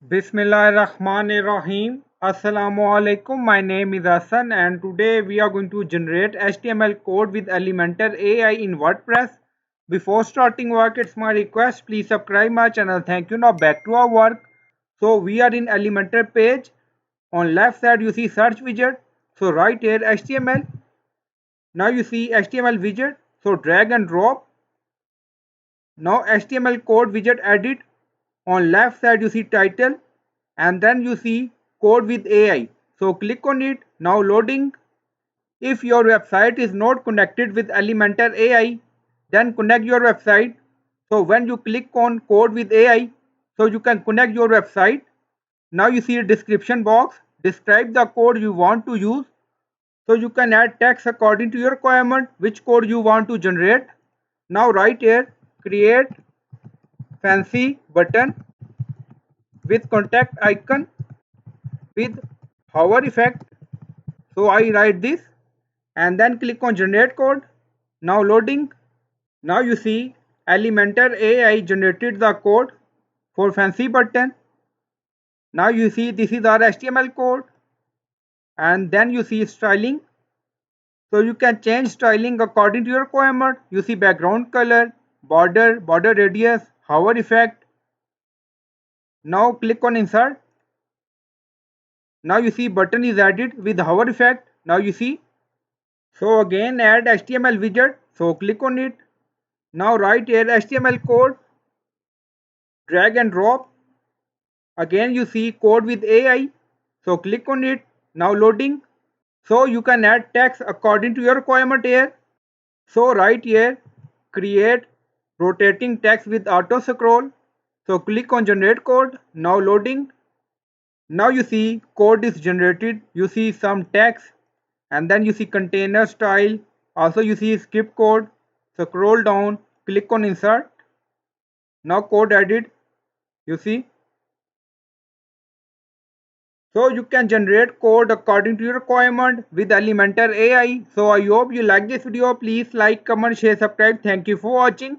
Bismillahirrahmanirrahim. Assalamu alaikum. My name is Hassan and today we are going to generate HTML code with Elementor AI in WordPress. Before starting work, it's my request. Please subscribe my channel. Thank you. Now back to our work. So we are in Elementor page. On left side you see search widget. So right here HTML. Now you see HTML widget. So drag and drop. Now HTML code widget edit. On left side you see title and then you see code with AI. So click on it. Now loading. If your website is not connected with Elementor AI, then connect your website. So when you click on code with AI, so you can connect your website. Now you see a description box. Describe the code you want to use. So you can add text according to your requirement, which code you want to generate. Now right here, create fancy button with contact icon with hover effect. So I write this and then click on generate code. Now loading. Now you see Elementor AI generated the code for fancy button. Now you see this is our HTML code and then you see styling. So you can change styling according to your requirement. You see background color, border radius, hover effect. Now click on insert. Now you see button is added with hover effect. Now you see. So again add HTML widget. So click on it. Now write here HTML code. Drag and drop. Again you see code with AI. So click on it. Now loading. So you can add text according to your requirement here. So right here create rotating text with auto scroll. So click on generate code. Now loading. Now you see code is generated. You see some text and then you see container style. Also you see skip code. Scroll down, click on insert. Now code added. You see. So you can generate code according to your requirement with Elementor AI. So I hope you like this video. Please like, comment, share, subscribe. Thank you for watching.